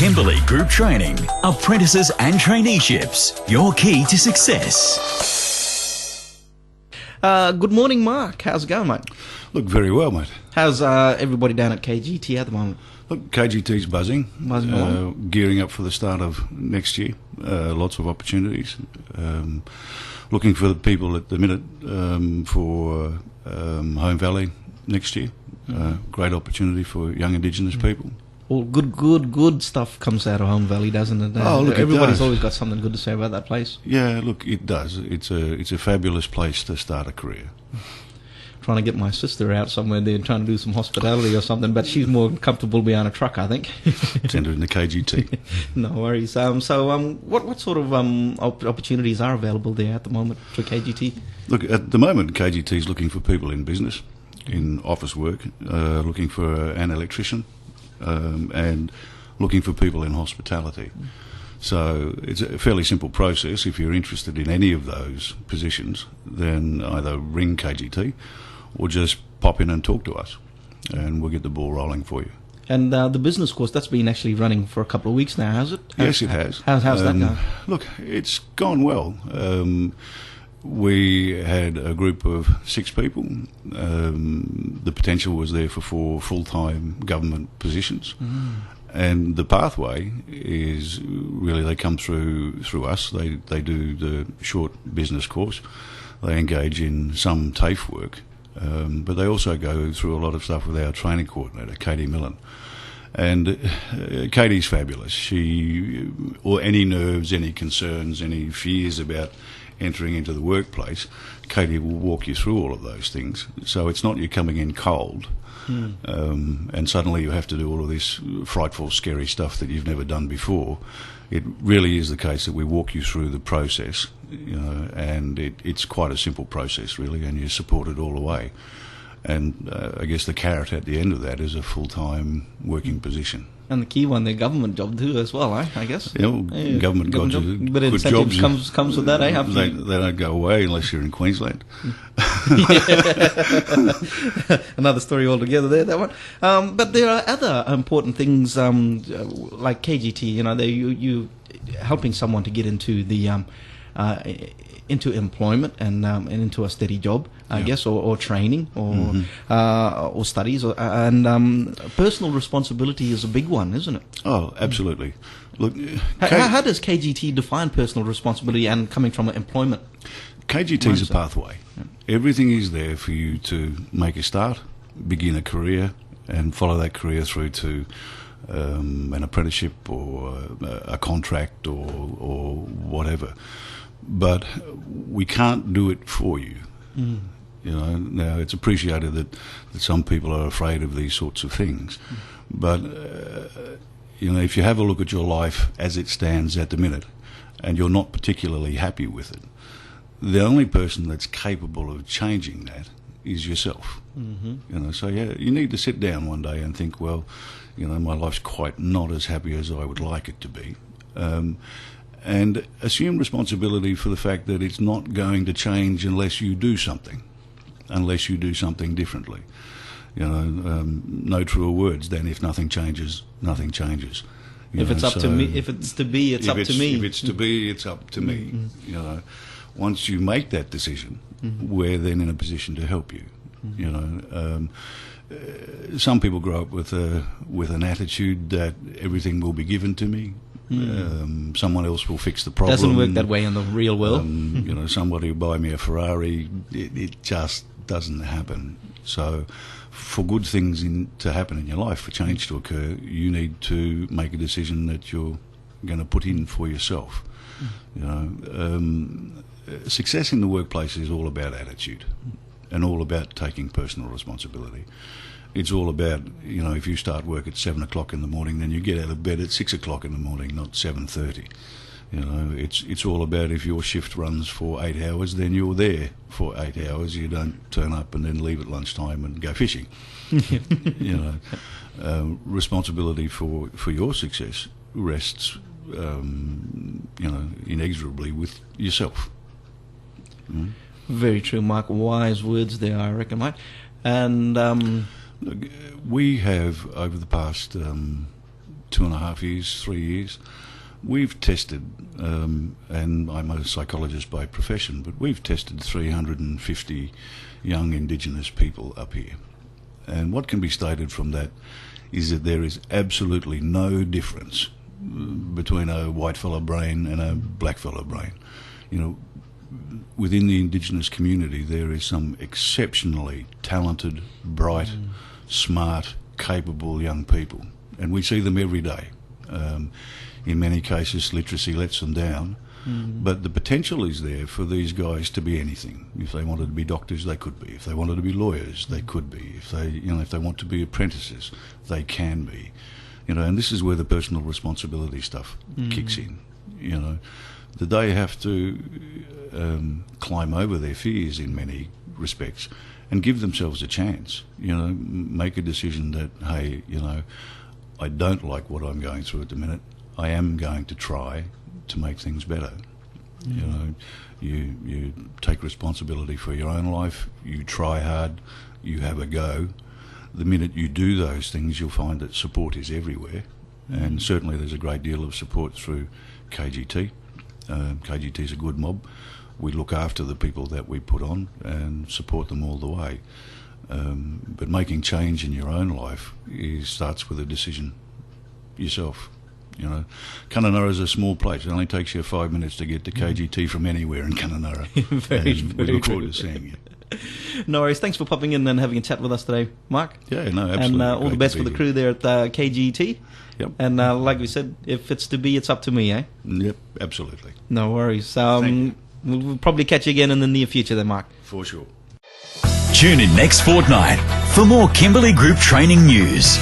Kimberley Group Training. Apprentices and traineeships. Your key to success. Good morning, Mark. How's it going, mate? Look, very well, mate. How's everybody down at KGT at the moment? Look, KGT's buzzing. Buzzing along. Gearing up for the start of next year. Lots of opportunities. Looking for the people at the minute for Home Valley next year. Great opportunity for young Indigenous people. Well, good stuff comes out of Home Valley, doesn't it? Oh, look, everybody's it does. always got something good to say about that place. Yeah, look, it does. It's a fabulous place to start a career. Trying to get my sister out somewhere there, trying to do some hospitality or something, but she's more comfortable behind a truck, I think. Send her in the KGT. No worries. What sort of opportunities are available there at the moment for KGT? Look, at the moment, KGT is looking for people in business, in office work, looking for an electrician, and looking for people in hospitality. So it's a fairly simple process. If you're interested in any of those positions, then either ring KGT or just pop in and talk to us, and we'll get the ball rolling for you. And the business course, that's been actually running for a couple of weeks now, has it? Yes, it has. How's that going? Look, it's gone well. We had a group of 6 people. The potential was there for 4 full-time government positions. And the pathway is really they come through us. They do the short business course. They engage in some TAFE work, but they also go through a lot of stuff with our training coordinator, Katie Millen. And Katie's fabulous. Or any nerves, any concerns, any fears about entering into the workplace, Katie will walk you through all of those things. So it's not you coming in cold. And suddenly you have to do all of this frightful, scary stuff that you've never done before. It really is the case that we walk you through the process, and it's quite a simple process, really, and you're supported all the way. And I guess the carrot at the end of that is a full-time working position. And the key one, the government job too, as well, I guess. Yeah, well, government jobs, but good jobs comes with that, they eh? they don't go away unless you're in Queensland. Another story altogether there, that one. But there are other important things like KGT. You helping someone to get into the into employment and into a steady job, I guess, or training, or studies, and personal responsibility is a big one, isn't it? Oh, absolutely. Look, how does KGT define personal responsibility and coming from employment? KGT is a pathway. Everything is there for you to make a start, begin a career, and follow that career through to an apprenticeship or a contract or whatever. But we can't do it for you. Now it's appreciated that some people are afraid of these sorts of things. But, if you have a look at your life as it stands at the minute and you're not particularly happy with it, the only person that's capable of changing that is yourself. So you need to sit down one day and think, well, my life's quite not as happy as I would like it to be. And assume responsibility for the fact that it's not going to change unless you do something differently. No truer words than if nothing changes, nothing changes. If it's up to me, if it's to be, it's up to me. If it's to be, it's up to me. Once you make that decision, we're then in a position to help you. Some people grow up with an attitude that everything will be given to me. Someone else will fix the problem. Doesn't work that way in the real world. Somebody will buy me a Ferrari. It just doesn't happen. So for good things to happen in your life, for change to occur, you need to make a decision that you're going to put in for yourself. Success in the workplace is all about attitude and all about taking personal responsibility. It's all about, if you start work at 7 o'clock in the morning, then you get out of bed at 6 o'clock in the morning, not 7:30. It's all about if your shift runs for 8 hours, then you're there for 8 hours. You don't turn up and then leave at lunchtime and go fishing. Responsibility for your success rests, inexorably with yourself. Very true, Mark. Wise words there, I reckon, mate. And we have, over the past 2.5 years, 3 years, we've tested, and I'm a psychologist by profession, but we've tested 350 young Indigenous people up here. And what can be stated from that is that there is absolutely no difference between a white fella brain and a black fella brain. You know, within the Indigenous community there is some exceptionally talented, bright, smart, capable young people, and we see them every day. In many cases literacy lets them down, but the potential is there for these guys to be anything. If they wanted to be doctors, they could be. If they wanted to be lawyers, they could be. If they want to be apprentices, they can be. You know, and this is where the personal responsibility stuff kicks in. You know, that they have to climb over their fears in many respects and give themselves a chance. You know, make a decision that, hey, you know, I don't like what I'm going through at the minute. I am going to try to make things better. You know, you take responsibility for your own life. You try hard. You have a go. The minute you do those things, you'll find that support is everywhere, and certainly there's a great deal of support through KGT. KGT is a good mob. We look after the people that we put on and support them all the way. But making change in your own life starts with a decision yourself. You know, Kununurra is a small place. It only takes you 5 minutes to get to KGT from anywhere in Kununurra. We look forward to seeing you. No worries. Thanks for popping in and having a chat with us today, Mark. Yeah, no, absolutely. And all the Great best to for be the here. crew there at KGT. Yep. And like we said, if it's to be, it's up to me, eh? Yep, absolutely. No worries. Thank We'll probably catch you again in the near future then, Mark. For sure. Tune in next fortnight for more Kimberley Group training news.